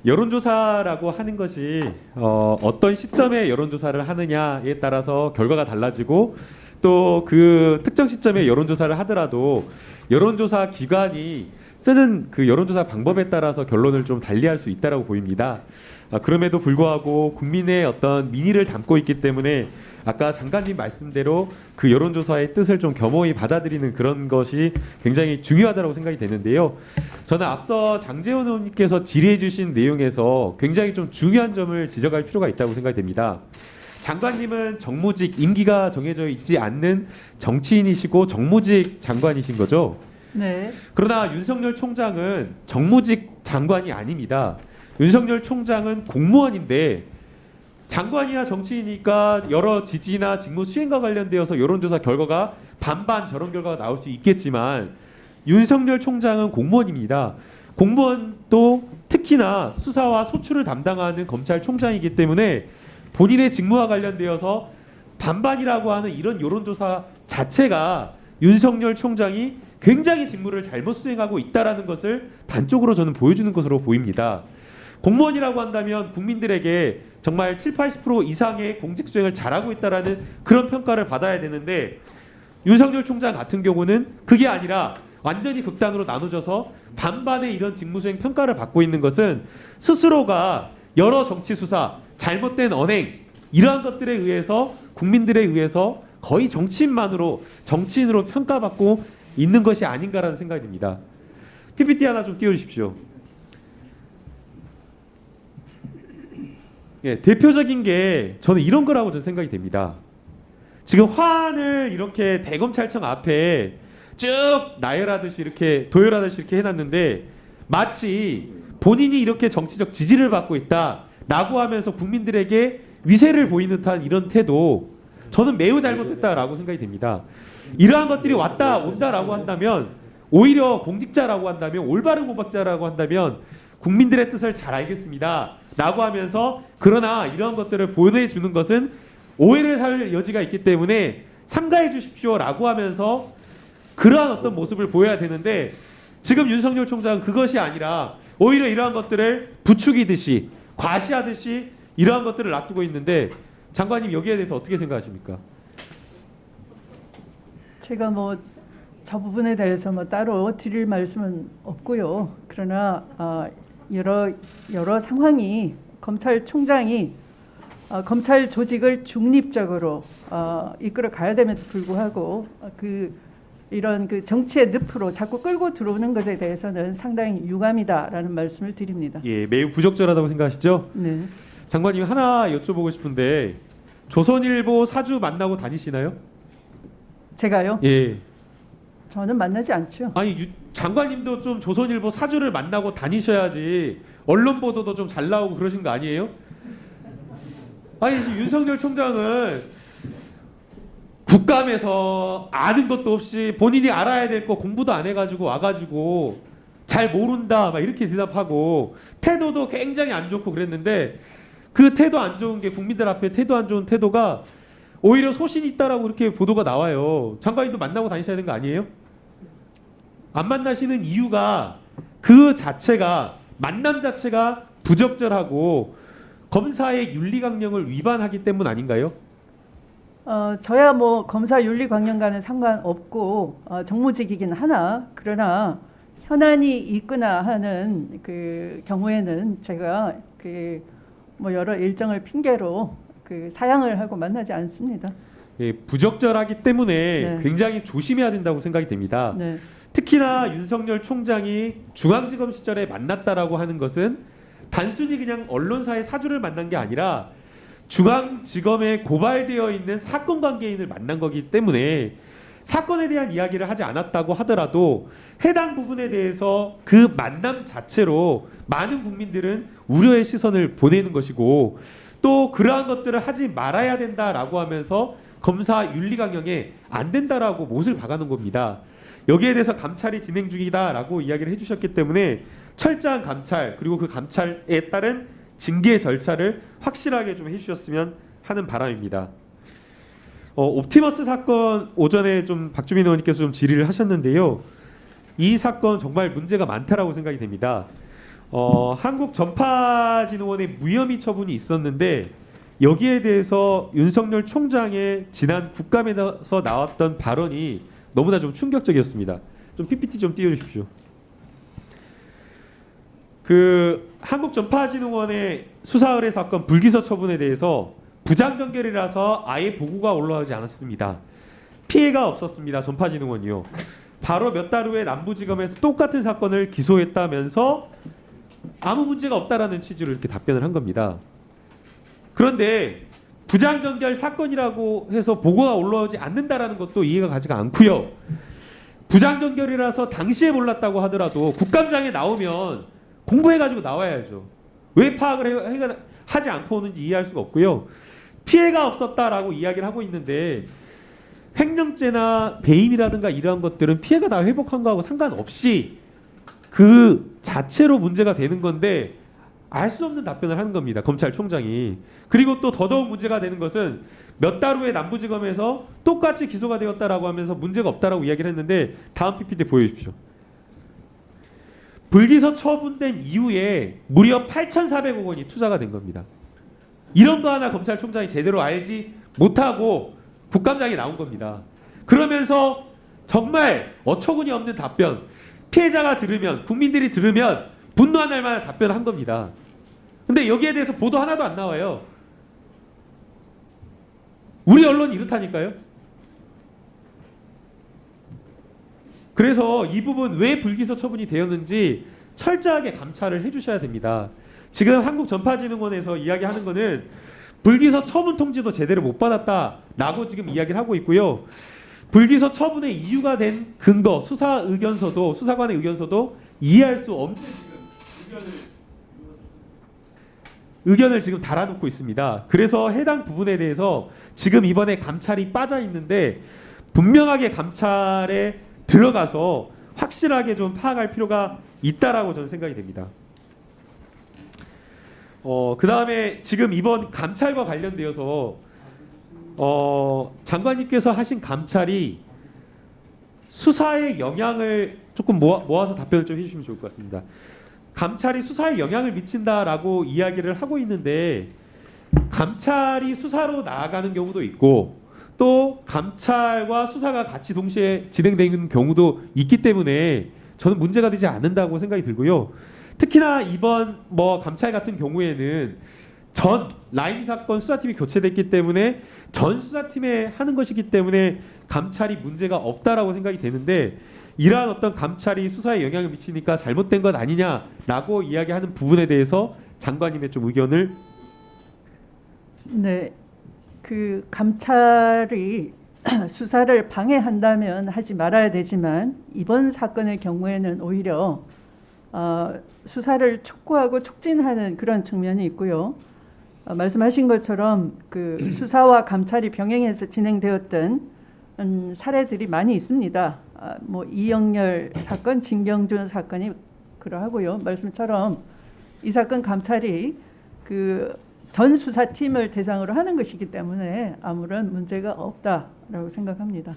여론조사라고 하는 것이 어떤 시점에 여론조사를 하느냐에 따라서 결과가 달라지고 또 그 특정 시점에 여론조사를 하더라도 여론조사 기관이 쓰는 그 여론조사 방법에 따라서 결론을 좀 달리할 수 있다라고 보입니다. 그럼에도 불구하고 국민의 어떤 민의를 담고 있기 때문에 아까 장관님 말씀대로 그 여론조사의 뜻을 좀 겸허히 받아들이는 그런 것이 굉장히 중요하다고 생각이 되는데요. 저는 앞서 장제원 의원님께서 질의해 주신 내용에서 굉장히 좀 중요한 점을 지적할 필요가 있다고 생각이 됩니다. 장관님은 정무직 임기가 정해져 있지 않는 정치인이시고 정무직 장관이신 거죠. 네. 그러나 윤석열 총장은 정무직 장관이 아닙니다. 윤석열 총장은 공무원인데 장관이나 정치인이니까 여러 지지나 직무 수행과 관련되어서 여론조사 결과가 반반 저런 결과가 나올 수 있겠지만 윤석열 총장은 공무원입니다. 공무원도 특히나 수사와 소추를 담당하는 검찰총장이기 때문에 본인의 직무와 관련되어서 반반이라고 하는 이런 여론조사 자체가 윤석열 총장이 굉장히 직무를 잘못 수행하고 있다는 것을 단적으로 저는 보여주는 것으로 보입니다. 공무원이라고 한다면 국민들에게 정말 70-80% 이상의 공직 수행을 잘하고 있다는 그런 평가를 받아야 되는데 윤석열 총장 같은 경우는 그게 아니라 완전히 극단으로 나눠져서 반반의 이런 직무 수행 평가를 받고 있는 것은 스스로가 여러 정치 수사, 잘못된 언행 이러한 것들에 의해서 국민들에 의해서 거의 정치인으로 평가받고 있는 것이 아닌가라는 생각이 듭니다. PPT 하나 좀 띄워주십시오. 예, 대표적인 게 저는 이런 거라고 저는 생각이 됩니다. 지금 화환을 이렇게 대검찰청 앞에 쭉 나열하듯이 이렇게 도열하듯이 이렇게 해놨는데 마치 본인이 이렇게 정치적 지지를 받고 있다라고 하면서 국민들에게 위세를 보이는 듯한 이런 태도 저는 매우 잘못됐다라고 생각이 됩니다. 이러한 것들이 왔다 온다라고 한다면 오히려 공직자라고 한다면 올바른 공직자라고 한다면 국민들의 뜻을 잘 알겠습니다 라고 하면서 그러나 이러한 것들을 보내주는 것은 오해를 살 여지가 있기 때문에 삼가해 주십시오 라고 하면서 그러한 어떤 모습을 보여야 되는데 지금 윤석열 총장은 그것이 아니라 오히려 이러한 것들을 부추기듯이 과시하듯이 이러한 것들을 놔두고 있는데 장관님 여기에 대해서 어떻게 생각하십니까? 제가 뭐 저 부분에 대해서 뭐 따로 드릴 말씀은 없고요. 그러나 여러 상황이 검찰총장이 검찰 조직을 중립적으로 이끌어 가야 됨에도 불구하고 이런 그 정치의 늪으로 자꾸 끌고 들어오는 것에 대해서는 상당히 유감이다라는 말씀을 드립니다. 예, 매우 부적절하다고 생각하시죠? 네. 장관님 하나 여쭤보고 싶은데 조선일보 사주 만나고 다니시나요? 제가요? 예. 저는 만나지 않죠. 아니 장관님도 좀 조선일보 사주를 만나고 다니셔야지 언론 보도도 좀 잘 나오고 그러신 거 아니에요? 아니 지금 윤석열 총장은 국감에서 아는 것도 없이 본인이 알아야 될 거 공부도 안 해가지고 와가지고 잘 모른다 막 이렇게 대답하고 태도도 굉장히 안 좋고 그랬는데 그 태도 안 좋은 게 국민들 앞에 태도 안 좋은 태도가 오히려 소신이 있다라고 이렇게 보도가 나와요. 장관님도 만나고 다니셔야 되는 거 아니에요? 안 만나시는 이유가 그 자체가 만남 자체가 부적절하고 검사의 윤리강령을 위반하기 때문 아닌가요? 저야 뭐 검사 윤리강령과는 상관없고 정무직이긴 하나 그러나 현안이 있거나 하는 그 경우에는 제가 뭐 여러 일정을 핑계로 사양을 하고 만나지 않습니다. 예, 부적절하기 때문에 네. 굉장히 조심해야 된다고 생각이 됩니다. 네. 특히나 윤석열 총장이 중앙지검 시절에 만났다라고 하는 것은 단순히 그냥 언론사의 사주를 만난 게 아니라 중앙지검에 고발되어 있는 사건 관계인을 만난 거기 때문에 사건에 대한 이야기를 하지 않았다고 하더라도 해당 부분에 대해서 그 만남 자체로 많은 국민들은 우려의 시선을 보내는 것이고 또 그러한 것들을 하지 말아야 된다라고 하면서 검사 윤리강령에 안 된다라고 못을 박아놓은 겁니다. 여기에 대해서 감찰이 진행 중이다라고 이야기를 해주셨기 때문에 철저한 감찰 그리고 그 감찰에 따른 징계 절차를 확실하게 좀 해주셨으면 하는 바람입니다. 옵티머스 사건 오전에 좀 박주민 의원님께서 좀 질의를 하셨는데요. 이 사건 정말 문제가 많다라고 생각이 됩니다. 한국전파진흥원의 무혐의 처분이 있었는데 여기에 대해서 윤석열 총장의 지난 국감에서 나왔던 발언이 너무나 좀 충격적이었습니다. 좀 PPT 좀 띄워주십시오. 그 한국전파진흥원의 수사 의뢰 사건 불기소 처분에 대해서 부장전결이라서 아예 보고가 올라오지 않았습니다. 피해가 없었습니다. 전파진흥원이요. 바로 몇 달 후에 남부지검에서 똑같은 사건을 기소했다면서 아무 문제가 없다라는 취지로 이렇게 답변을 한 겁니다. 그런데 부장전결 사건이라고 해서 보고가 올라오지 않는다라는 것도 이해가 가지가 않고요. 부장전결이라서 당시에 몰랐다고 하더라도 국감장에 나오면 공부해가지고 나와야죠. 왜 파악을 하지 않고 오는지 이해할 수가 없고요. 피해가 없었다라고 이야기를 하고 있는데 횡령죄나 배임이라든가 이러한 것들은 피해가 다 회복한 거하고 상관없이 그 자체로 문제가 되는 건데 알 수 없는 답변을 하는 겁니다. 검찰총장이. 그리고 또 더더욱 문제가 되는 것은 몇 달 후에 남부지검에서 똑같이 기소가 되었다라고 하면서 문제가 없다라고 이야기를 했는데 다음 PPT 보여주십시오. 불기소 처분된 이후에 무려 8,400억 원이 투자가 된 겁니다. 이런 거 하나 검찰총장이 제대로 알지 못하고 국감장에 나온 겁니다. 그러면서 정말 어처구니 없는 답변, 피해자가 들으면, 국민들이 들으면 분노할 만한 답변을 한 겁니다. 근데 여기에 대해서 보도 하나도 안 나와요. 우리 언론이 이렇다니까요. 그래서 이 부분 왜 불기소 처분이 되었는지 철저하게 감찰을 해주셔야 됩니다. 지금 한국전파진흥원에서 이야기하는 거는 불기소 처분 통지도 제대로 못 받았다라고 지금 이야기를 하고 있고요. 불기소 처분의 이유가 된 근거, 수사관의 의견서도 이해할 수 없는 지금 의견을 지금 달아놓고 있습니다. 그래서 해당 부분에 대해서 지금 이번에 감찰이 빠져 있는데 분명하게 감찰에 들어가서 확실하게 좀 파악할 필요가 있다라고 저는 생각이 됩니다. 그 다음에 지금 이번 감찰과 관련되어서 장관님께서 하신 감찰이 수사에 영향을 조금 모아서 답변을 좀 해주시면 좋을 것 같습니다. 감찰이 수사에 영향을 미친다라고 이야기를 하고 있는데 감찰이 수사로 나아가는 경우도 있고 또 감찰과 수사가 같이 동시에 진행되는 경우도 있기 때문에 저는 문제가 되지 않는다고 생각이 들고요. 특히나 이번 감찰 같은 경우에는 전 라임 사건 수사팀이 교체됐기 때문에 전 수사팀에 하는 것이기 때문에 감찰이 문제가 없다라고 생각이 되는데 이러한 어떤 감찰이 수사에 영향을 미치니까 잘못된 것 아니냐라고 이야기하는 부분에 대해서 장관님의 좀 의견을. 네, 그 감찰이 수사를 방해한다면 하지 말아야 되지만 이번 사건의 경우에는 오히려 수사를 촉구하고 촉진하는 그런 측면이 있고요. 말씀하신 것처럼 그 수사와 감찰이 병행해서 진행되었던 사례들이 많이 있습니다. 이영렬 사건, 진경준 사건이 그러하고요. 말씀처럼 이 사건 감찰이 그 전 수사팀을 대상으로 하는 것이기 때문에 아무런 문제가 없다라고 생각합니다.